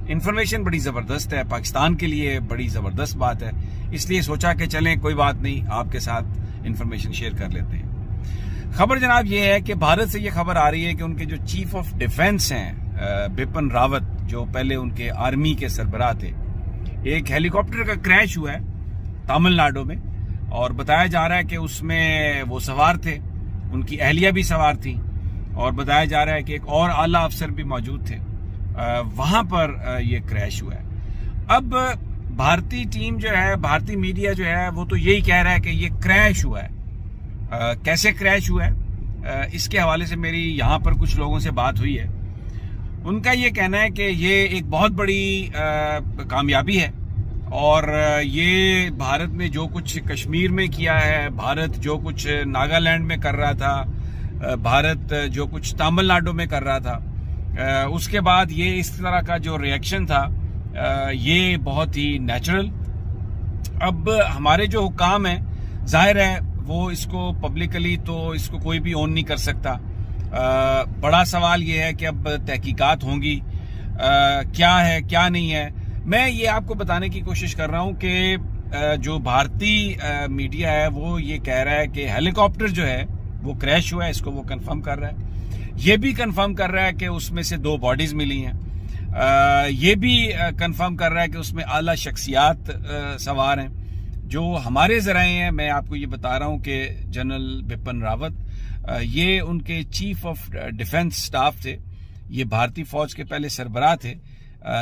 Information बड़ी ज़बरदस्त है, पाकिस्तान के लिए बड़ी ज़बरदस्त बात है, इसलिए सोचा कि चलें कोई बात नहीं, आपके साथ इंफॉर्मेशन शेयर कर लेते हैं। खबर जनाब ये है कि भारत से ये खबर आ रही है कि उनके जो चीफ ऑफ डिफेंस हैं बिपिन रावत, जो पहले उनके आर्मी के सरबराह थे, एक हेलीकॉप्टर का क्रैश हुआ है तमिलनाडु में, और बताया जा रहा है कि उसमें वो सवार थे, उनकी अहलिया भी सवार थी, और बताया जा रहा है कि एक और आला अफसर भी मौजूद थे। वहां पर ये क्रैश हुआ है। अब भारतीय टीम जो है, भारतीय मीडिया जो है, वो तो यही कह रहा है कि ये क्रैश हुआ है। कैसे क्रैश हुआ है, इसके हवाले से मेरी यहाँ पर कुछ लोगों से बात हुई है। उनका ये कहना है कि ये एक बहुत बड़ी कामयाबी है, और ये भारत ने जो कुछ कश्मीर में किया है, भारत जो कुछ नागालैंड में कर रहा था, भारत जो कुछ तमिलनाडु में कर रहा था, उसके बाद ये इस तरह का जो रिएक्शन था, ये बहुत ही नेचुरल। अब हमारे जो हुकाम हैं, जाहिर है वो इसको पब्लिकली तो इसको कोई भी ओन नहीं कर सकता। बड़ा सवाल ये है कि अब तहकीकात होंगी, क्या है क्या नहीं है। मैं ये आपको बताने की कोशिश कर रहा हूं कि जो भारतीय मीडिया है वो ये कह रहा है कि हेलीकॉप्टर जो है वो क्रैश हुआ है, इसको वो कंफर्म कर रहा है। ये भी कंफर्म कर रहा है कि उसमें से 2 बॉडीज मिली हैं। ये भी कंफर्म कर रहा है कि उसमें आला शख्सियात सवार हैं। जो हमारे ज़राए हैं, मैं आपको ये बता रहा हूं कि जनरल बिपिन रावत, ये उनके चीफ ऑफ डिफेंस स्टाफ थे, ये भारतीय फौज के पहले सरबराह थे,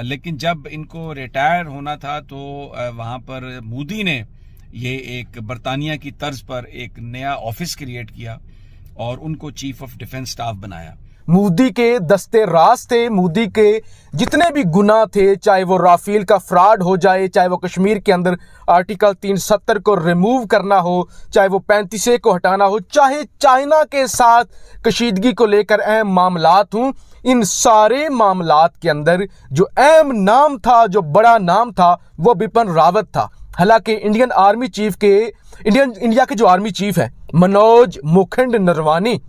लेकिन जब इनको रिटायर होना था तो वहां पर मोदी ने ये एक बरतानिया की तर्ज पर एक नया ऑफिस क्रिएट किया और उनको चीफ ऑफ डिफेंस स्टाफ बनाया। मोदी के दस्ते राज थे, मोदी के जितने भी गुनाह थे, चाहे वो राफेल का फ्रॉड हो जाए, चाहे वो कश्मीर के अंदर आर्टिकल 370 को रिमूव करना हो, चाहे वो 35A को हटाना हो, चाहे चाइना के साथ कशीदगी को लेकर अहम मामलात हों, इन सारे मामलात के अंदर जो अहम नाम था, जो बड़ा नाम था, वो बिपिन रावत था। हालांकि इंडिया के जो आर्मी चीफ है मनोज मुकुंद नरवाने,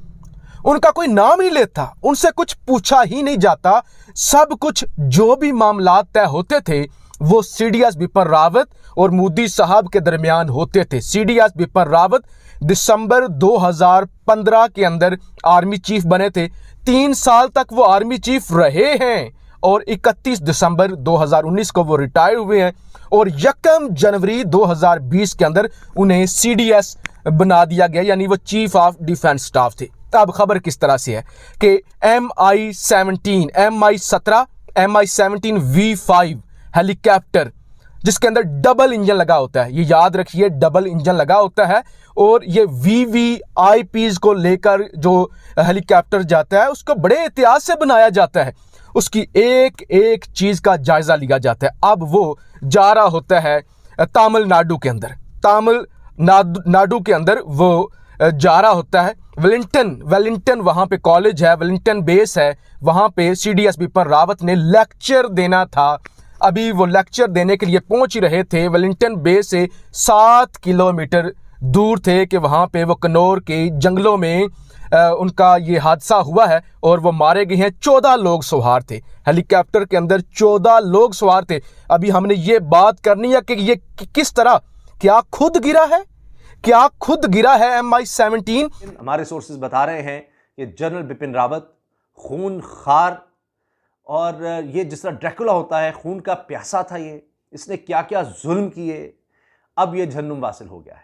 उनका कोई नाम ही लेता, उनसे कुछ पूछा ही नहीं जाता। सब कुछ जो भी मामलात तय होते थे वो सीडीएस बिपिन रावत और मोदी साहब के दरमियान होते थे। सीडीएस बिपिन रावत दिसंबर 2015 के अंदर आर्मी चीफ बने थे। 3 साल तक वो आर्मी चीफ रहे हैं और 31 दिसंबर 2019 को वो रिटायर हुए हैं, और 1 जनवरी 2020 के अंदर उन्हें सीडीएस बना दिया गया, यानी वो चीफ ऑफ डिफेंस स्टाफ थे। अब खबर किस तरह से है कि MI-17 MI-17V5 हेलीकॉप्टर, जिसके अंदर डबल इंजन लगा होता है, ये याद रखिए, डबल इंजन लगा होता है, और ये VVIPs को लेकर जो हेलीकॉप्टर जाता है उसको बड़े एहतियात से बनाया जाता है, उसकी एक एक चीज का जायजा लिया जाता है। अब वो जा रहा होता है तमिलनाडु के अंदर वो जा रहा होता है वेलिंगटन वहां पे कॉलेज है, वेलिंगटन बेस है, वहां पे सीडीएस बिपिन रावत ने लेक्चर देना था। अभी वो लेक्चर देने के लिए पहुंच रहे थे, वेलिंगटन बेस से 7 किलोमीटर दूर थे कि वहां पे वो कनौर के जंगलों में उनका ये हादसा हुआ है और वो मारे गए हैं। 14 लोग सवार थे हेलीकॉप्टर के अंदर, 14 लोग सवार थे। अभी हमने ये बात करनी है कि ये किस तरह, क्या खुद गिरा है MI-17। हमारे सोर्सेज बता रहे हैं कि जनरल बिपिन रावत खूनखार, और ये जिस तरह ड्रैकुला होता है, खून का प्यासा था ये, इसने क्या क्या जुल्म किए, अब ये जहन्नुम वासिल हो गया है।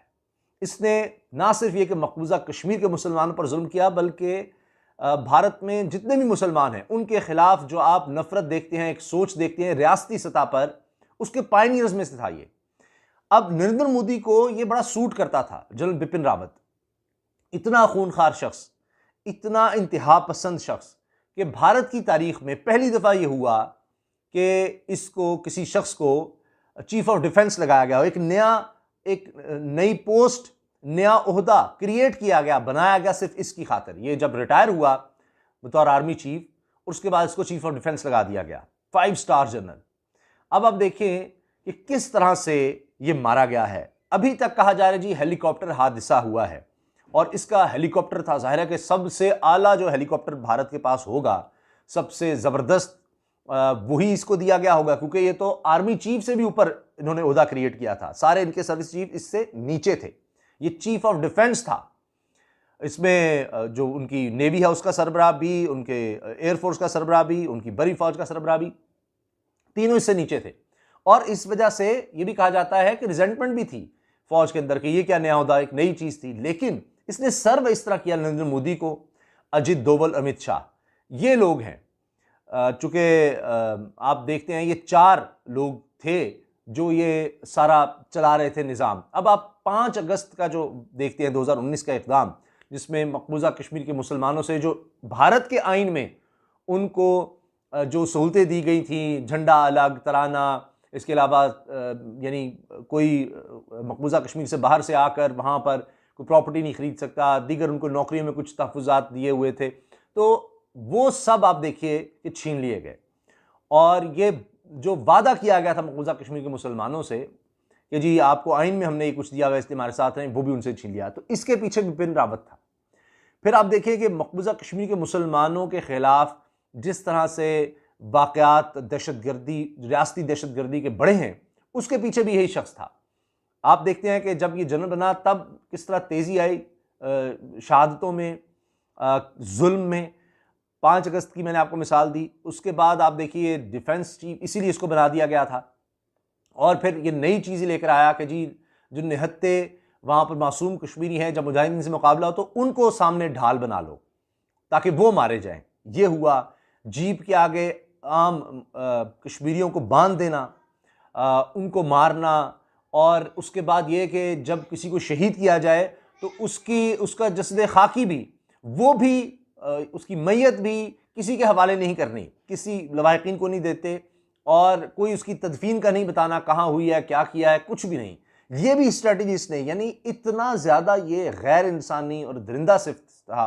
इसने ना सिर्फ ये कि मकबूजा कश्मीर के मुसलमानों पर जुल्म किया, बल्कि भारत में जितने भी मुसलमान हैं उनके खिलाफ जो आप नफरत देखते हैं, एक सोच देखते हैं रियासती सतह पर, उसके पायनियर्स में से था ये। अब नरेंद्र मोदी को ये बड़ा सूट करता था, जनरल बिपिन रावत, इतना खूनखार शख्स, इतना इंतहा पसंद शख्स, कि भारत की तारीख में पहली दफ़ा ये हुआ कि इसको, किसी शख्स को चीफ ऑफ डिफेंस लगाया गया, एक नई पोस्ट, नया ओहदा क्रिएट किया गया, बनाया गया सिर्फ इसकी खातिर। ये जब रिटायर हुआ बतौर आर्मी चीफ, उसके बाद इसको चीफ ऑफ डिफेंस लगा दिया गया, 5 स्टार जनरल। अब आप देखें कि किस तरह से ये मारा गया है। अभी तक कहा जा रहा है जी हेलीकॉप्टर हादसा हुआ है, और इसका हेलीकॉप्टर था, जाहिर है कि सबसे आला जो हेलीकॉप्टर भारत के पास होगा, सबसे ज़बरदस्त वही इसको दिया गया होगा, क्योंकि ये तो आर्मी चीफ से भी ऊपर इन्होंने ओहदा क्रिएट किया था। सारे इनके सर्विस चीफ इससे नीचे थे। ये चीफ ऑफ डिफेंस था। इसमें जो उनकी नेवी है उसका सरबराह भी, उनके एयरफोर्स का सरबराह भी, उनकी बड़ी फौज का सरबराह भी, तीनों इससे नीचे थे। और इस वजह से ये भी कहा जाता है कि रिजेंटमेंट भी थी फौज के अंदर कि ये क्या नया ओहदा, एक नई चीज थी। लेकिन इसने सर्व इस तरह किया नरेंद्र मोदी को, अजित डोवल, अमित शाह, ये लोग हैं। चूंकि आप देखते हैं ये 4 लोग थे जो ये सारा चला रहे थे निज़ाम। अब आप 5 अगस्त का जो देखते हैं 2019 का इक़दाम, जिसमें मकबूजा कश्मीर के मुसलमानों से जो भारत के आइन में उनको जो सहूलतें दी गई थी, झंडा अलग, तराना, इसके अलावा यानी कोई मकबूजा कश्मीर से बाहर से आकर वहाँ पर कोई प्रॉपर्टी नहीं खरीद सकता, दीगर उनको नौकरियों में कुछ तहफ़्फ़ुज़ात दिए हुए थे, तो वो सब आप देखिए कि छीन लिए गए। और ये जो वादा किया गया था मकबूजा कश्मीर के मुसलमानों से कि जी आपको आइन में हमने ये कुछ दिया हुआ है इसलिए हमारे साथ हैं, वो भी उनसे छीन लिया। तो इसके पीछे बिपिन रावत था। फिर आप देखिए कि मकबूजा कश्मीर के मुसलमानों के ख़िलाफ़ जिस तरह से वाक़यात दहशतगर्दी, रियासती दहशतगर्दी के बढ़े हैं, उसके पीछे भी यही शख्स था। आप देखते हैं कि जब ये जनरल बना तब किस तरह तेज़ी आई शहादतों में, जुल्म में। 5 अगस्त की मैंने आपको मिसाल दी। उसके बाद आप देखिए डिफेंस चीफ, इसीलिए इसको बना दिया गया था। और फिर ये नई चीज़ लेकर आया कि जी जो निहत्ते वहाँ पर मासूम कश्मीरी हैं, जब मुजाहिदीन से मुकाबला हो तो उनको सामने ढाल बना लो ताकि वो मारे जाएं। ये हुआ। जीप के आगे आम कश्मीरियों को बांध देना, उनको मारना, और उसके बाद ये कि जब किसी को शहीद किया जाए तो उसका जस्द खाकी भी, वो भी उसकी मैयत भी किसी के हवाले नहीं करनी, किसी लवाहिकीन को नहीं देते, और कोई उसकी तदफीन का नहीं बताना कहाँ हुई है, क्या किया है, कुछ भी नहीं। ये भी स्ट्रेटजी इसने, यानी इतना ज़्यादा ये गैर इंसानी और दरिंदा सिफ्त था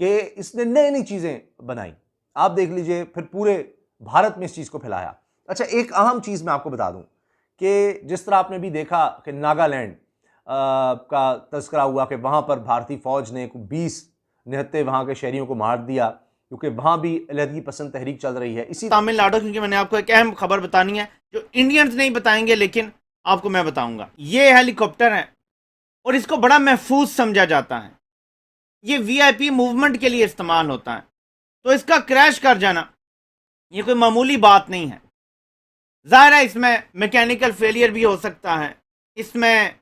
कि इसने नई नई चीज़ें बनाई। आप देख लीजिए, फिर पूरे भारत में इस चीज़ को फैलाया। अच्छा, एक अहम चीज़ मैं आपको बता दूं कि जिस तरह आपने भी देखा कि नागालैंड का तज़किरा हुआ कि वहाँ पर भारतीय फ़ौज ने 20 निहत्ते वहाँ के शहरियों को मार दिया, क्योंकि वहाँ भी अलहदगी पसंद तहरीक चल रही है। इसी तमिलनाडु, क्योंकि मैंने आपको एक अहम खबर बतानी है जो इंडियंस नहीं बताएंगे, लेकिन आपको मैं बताऊंगा। ये हेलीकॉप्टर है और इसको बड़ा महफूज समझा जाता है। ये वीआईपी मूवमेंट के लिए इस्तेमाल होता है, तो इसका क्रैश कर जाना ये कोई मामूली बात नहीं है। जाहिर है इसमें मैकेनिकल फेलियर भी हो सकता है, इसमें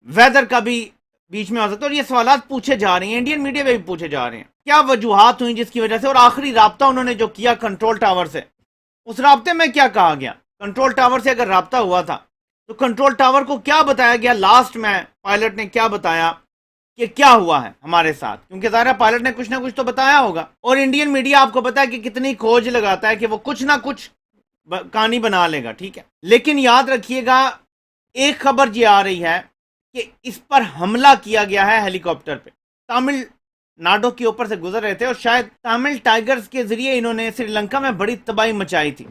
वेदर का भी बीच में हो सकता है, और ये सवालात पूछे जा रहे हैं, इंडियन मीडिया में भी पूछे जा रहे हैं, क्या वजूहात हुई जिसकी वजह से। और आखिरी राब्ता उन्होंने जो किया कंट्रोल टावर से, उस राब्ते में क्या कहा गया? कंट्रोल टावर से अगर राब्ता हुआ था तो कंट्रोल टावर को क्या बताया गया? लास्ट में पायलट ने क्या बताया कि क्या हुआ है हमारे साथ, क्योंकि ज़ाहिर पायलट ने कुछ ना कुछ तो बताया होगा। और इंडियन मीडिया आपको पता है कि कितनी खोज लगाता है कि वो कुछ ना कुछ कहानी बना लेगा, ठीक है। लेकिन याद रखिएगा, एक खबर ये आ रही है कि इस पर हमला किया गया है हेलीकॉप्टर पे। तमिलनाडु के ऊपर से गुजर रहे थे और शायद तमिल टाइगर्स के जरिए इन्होंने श्रीलंका में बड़ी तबाही मचाई थी।